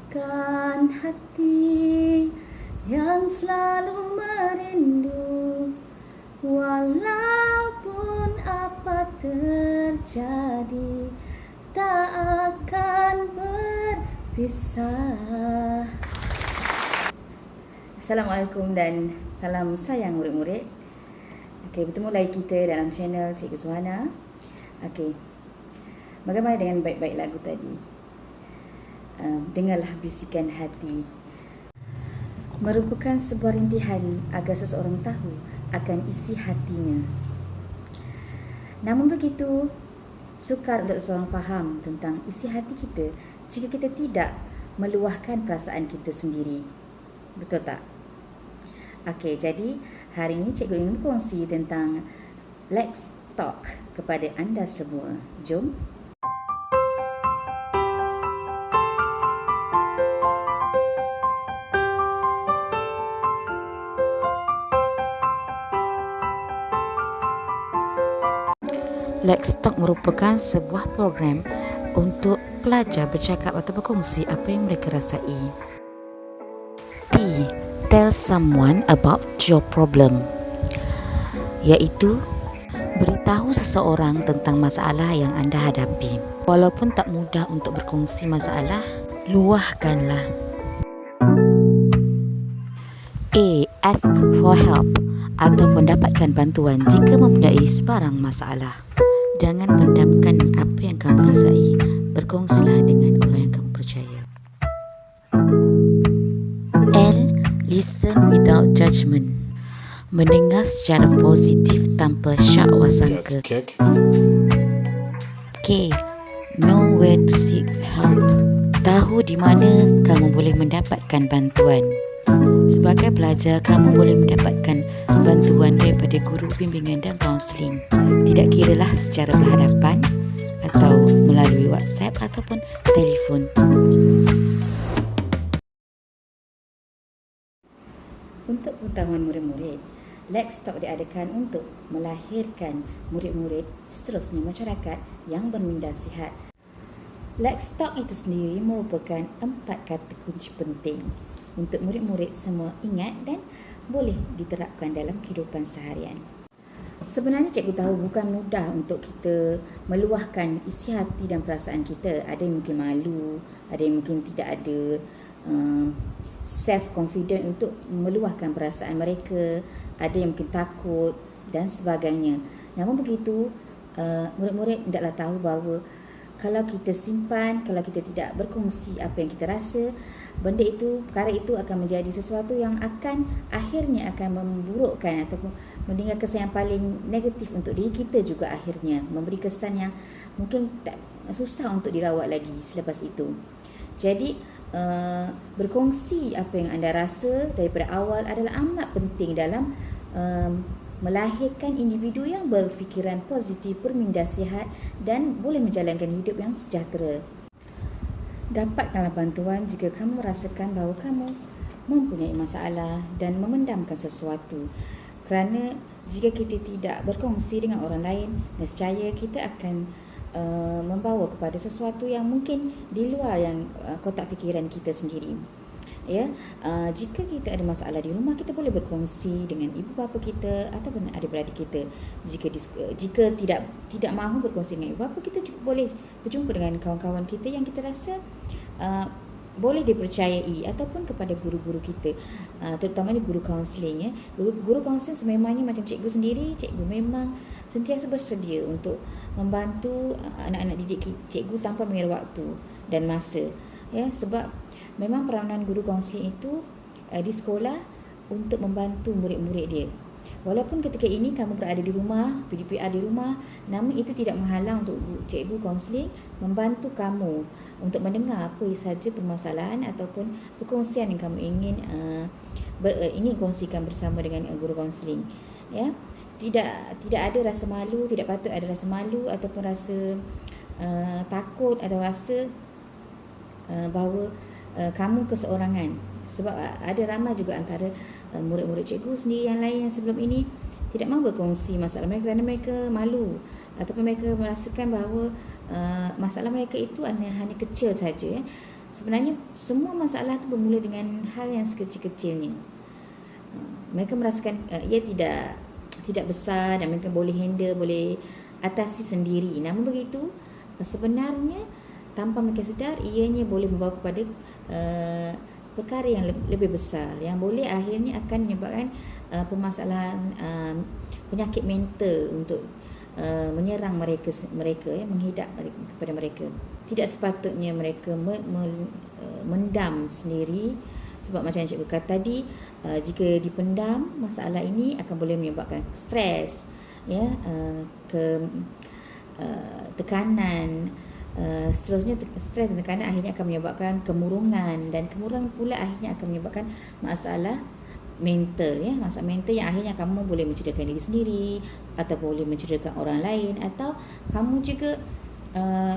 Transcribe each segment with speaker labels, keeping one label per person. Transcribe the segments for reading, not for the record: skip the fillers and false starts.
Speaker 1: Bukan hati yang selalu merindu, walaupun apa terjadi, tak akan berpisah. Assalamualaikum dan salam sayang murid-murid. Okey, bertemu lagi kita dalam channel Cikgu Suhana. Okey, bagaimana dengan baik-baik lagu tadi? Dengarlah bisikan hati. Merupakan sebuah rintihan agar seseorang tahu akan isi hatinya. Namun begitu, sukar untuk seseorang faham tentang isi hati kita jika kita tidak meluahkan perasaan kita sendiri. Betul tak? Okey, jadi hari ini cikgu ingin berkongsi tentang Let's Talk kepada anda semua. Jom.
Speaker 2: Let's Talk merupakan sebuah program untuk pelajar bercakap atau berkongsi apa yang mereka rasai. T. Tell someone about your problem, iaitu beritahu seseorang tentang masalah yang anda hadapi. Walaupun tak mudah untuk berkongsi masalah, luahkanlah. A. Ask for help ataupun dapatkan bantuan jika mempunyai sebarang masalah. Jangan pendamkan apa yang kamu rasai. Berkongsilah dengan orang yang kamu percaya. L. Listen without judgment. Mendengar secara positif tanpa syak wasangka. K. Know where to seek help. Tahu di mana kamu boleh mendapatkan bantuan. Sebagai pelajar, kamu boleh mendapatkan bantuan daripada guru bimbingan dan kaunseling. Tidak kiralah secara berhadapan atau melalui WhatsApp ataupun telefon.
Speaker 1: Untuk pengetahuan murid-murid, Let's Talk diadakan untuk melahirkan murid-murid seterusnya masyarakat yang berminda sihat. Let's Talk itu sendiri merupakan 4 kata kunci penting untuk murid-murid semua ingat dan boleh diterapkan dalam kehidupan seharian. Sebenarnya cikgu tahu bukan mudah untuk kita meluahkan isi hati dan perasaan kita. Ada yang mungkin malu, ada yang mungkin tidak ada self-confident untuk meluahkan perasaan mereka, ada yang mungkin takut dan sebagainya. Namun begitu, murid-murid hendaklah tahu bahawa kalau kita simpan, kalau kita tidak berkongsi apa yang kita rasa, perkara itu akan menjadi sesuatu yang akhirnya akan memburukkan ataupun mendengar kesan yang paling negatif untuk diri kita juga, akhirnya memberi kesan yang mungkin tak susah untuk dirawat lagi selepas itu. Jadi berkongsi apa yang anda rasa daripada awal adalah amat penting dalam melahirkan individu yang berfikiran positif, berminda sihat dan boleh menjalankan hidup yang sejahtera. Dapatkanlah bantuan jika kamu merasakan bahawa kamu mempunyai masalah dan memendamkan sesuatu. Kerana jika kita tidak berkongsi dengan orang lain, nescaya kita akan membawa kepada sesuatu yang mungkin di luar yang kotak fikiran kita sendiri. Jika kita ada masalah di rumah, kita boleh berkongsi dengan ibu bapa kita ataupun adik-beradik kita. Jika tidak mahu berkongsi dengan ibu bapa, kita juga boleh berjumpa dengan kawan-kawan kita yang kita rasa boleh dipercayai ataupun kepada guru-guru kita, terutamanya guru kaunseling. Guru kaunseling sememangnya macam cikgu sendiri, cikgu memang sentiasa bersedia untuk membantu anak-anak didik cikgu tanpa mengira waktu dan masa. Sebab memang peranan guru kaunseling itu di sekolah untuk membantu murid-murid dia. Walaupun ketika ini kamu berada di rumah, PDPR di rumah, namun itu tidak menghalang untuk cikgu kaunseling membantu kamu untuk mendengar apa saja permasalahan ataupun perkongsian yang kamu ingin kongsikan bersama dengan guru kaunseling. Tidak ada rasa malu, tidak patut ada rasa malu ataupun rasa takut atau rasa bahawa kamu keseorangan. Sebab ada ramai juga antara murid-murid cikgu sendiri yang lain yang sebelum ini tidak mahu berkongsi masalah mereka kerana mereka malu ataupun mereka merasakan bahawa masalah mereka itu hanya kecil saja. Sebenarnya semua masalah tu bermula dengan hal yang sekecil-kecilnya. Mereka merasakan ia tidak besar dan mereka boleh handle, boleh atasi sendiri. Namun begitu, sebenarnya tanpa mereka sedar, ianya boleh membawa kepada perkara yang lebih besar yang boleh akhirnya akan menyebabkan permasalahan penyakit mental untuk menyerang mereka menghidap kepada mereka. Tidak sepatutnya mereka mendam sendiri, sebab macam yang cikgu kata tadi, jika dipendam, masalah ini akan boleh menyebabkan stres, ya, tekanan, seterusnya stres dan tekanan akhirnya akan menyebabkan kemurungan, dan kemurungan pula akhirnya akan menyebabkan masalah mental, ya, masalah mental yang akhirnya kamu boleh mencederakan diri sendiri atau boleh mencederakan orang lain, atau kamu juga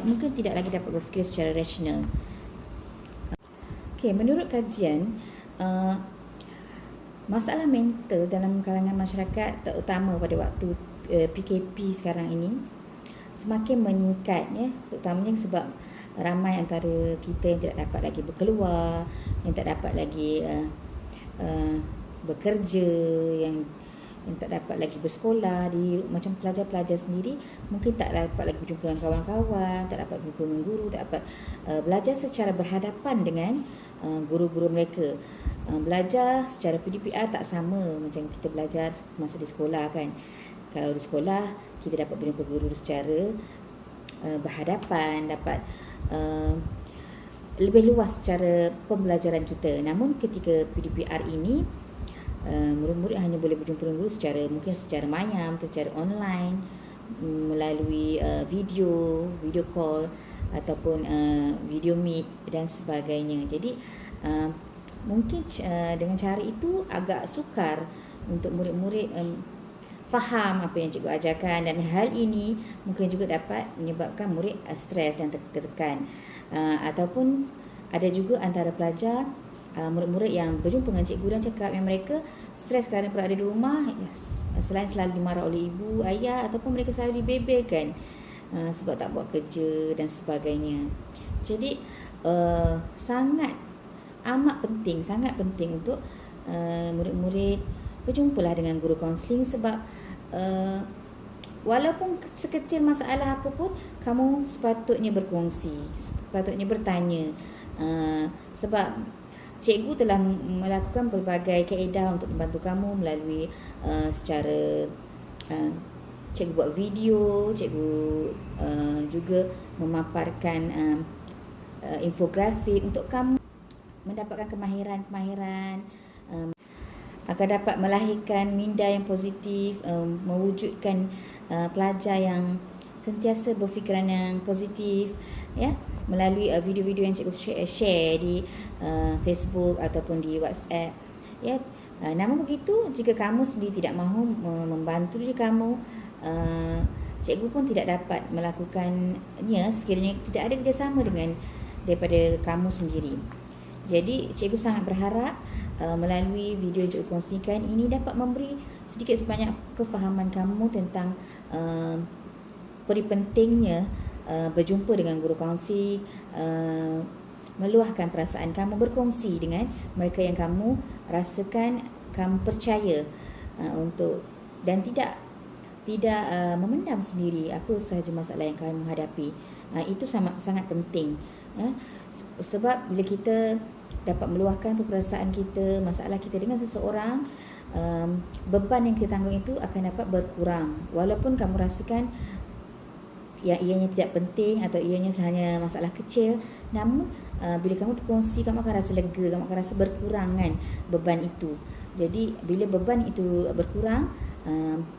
Speaker 1: mungkin tidak lagi dapat berfikir secara rasional. Okey, menurut kajian, masalah mental dalam kalangan masyarakat, terutama pada waktu PKP sekarang ini, semakin meningkat, ya, terutamanya sebab ramai antara kita yang tidak dapat lagi berkeluar, yang tak dapat lagi bekerja, yang tak dapat lagi bersekolah, macam pelajar-pelajar sendiri mungkin tak dapat lagi berjumpa dengan kawan-kawan, tak dapat berjumpa dengan guru, tak dapat belajar secara berhadapan dengan guru-guru mereka. Belajar secara PDPR tak sama macam kita belajar masa di sekolah, kan. Kalau di sekolah kita dapat berjumpa guru secara berhadapan, dapat lebih luas secara pembelajaran kita. Namun ketika PDPR ini, murid-murid hanya boleh berjumpa dengan guru mungkin secara maya, mungkin secara online, melalui video call ataupun video meet dan sebagainya. Jadi mungkin dengan cara itu agak sukar untuk murid-murid faham apa yang cikgu ajarkan, dan hal ini mungkin juga dapat menyebabkan murid stres dan tertekan. Ataupun ada juga antara pelajar, murid-murid yang berjumpa dengan cikgu dan cakap yang mereka stres kerana berada di rumah, selain selalu dimarah oleh ibu, ayah, ataupun mereka selalu dibebelkan sebab tak buat kerja dan sebagainya. Jadi sangat penting untuk murid-murid berjumpalah dengan guru kaunseling, sebab walaupun sekecil masalah apa pun, kamu sepatutnya berkongsi, sepatutnya bertanya, sebab cikgu telah melakukan pelbagai kaedah untuk membantu kamu melalui secara cikgu buat video, cikgu juga memaparkan infografik untuk kamu mendapatkan kemahiran agar dapat melahirkan minda yang positif, mewujudkan pelajar yang sentiasa berfikiran yang positif, ya, melalui video-video yang cikgu share di Facebook ataupun di WhatsApp, ya. Namun begitu, jika kamu sendiri tidak mahu membantu diri kamu, cikgu pun tidak dapat melakukannya sekiranya tidak ada kerjasama daripada kamu sendiri. Jadi cikgu sangat berharap melalui video yang cikgu kongsikan ini dapat memberi sedikit sebanyak kefahaman kamu tentang peri pentingnya berjumpa dengan guru kaunseling, meluahkan perasaan kamu, berkongsi dengan mereka yang kamu rasakan kamu percaya, untuk dan tidak memendam sendiri apa sahaja masalah yang kamu hadapi. Itu sangat penting, sebab bila kita dapat meluahkan perasaan kita, masalah kita dengan seseorang, beban yang kita tanggung itu akan dapat berkurang. Walaupun kamu rasakan yang ianya tidak penting atau ianya hanya masalah kecil, namun bila kamu berkongsi, kamu akan rasa lega, kamu akan rasa berkurangan beban itu. Jadi bila beban itu berkurang,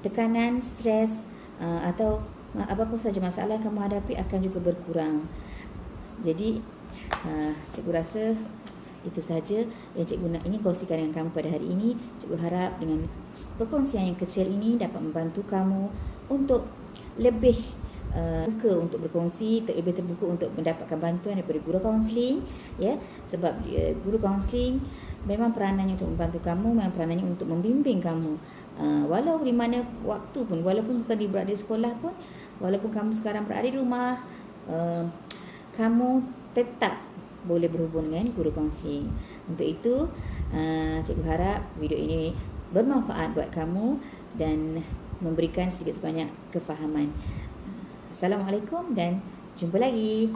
Speaker 1: tekanan, stres atau apa-apa saja masalah yang kamu hadapi akan juga berkurang. Jadi cikgu rasa itu saja yang cikgu nak ingin kongsikan dengan kamu pada hari ini. Cikgu harap dengan perkongsian yang kecil ini dapat membantu kamu untuk lebih terbuka untuk berkongsi, lebih terbuka untuk mendapatkan bantuan daripada guru kaunseling, ya. Sebab guru kaunseling memang peranannya untuk membantu kamu, memang peranannya untuk membimbing kamu, walau di mana waktu pun, walaupun bukan berada di sekolah pun, walaupun kamu sekarang berada di rumah, kamu tetap boleh berhubung dengan guru kaunseling. Untuk itu, cikgu harap video ini bermanfaat buat kamu dan memberikan sedikit sebanyak kefahaman. Assalamualaikum dan jumpa lagi.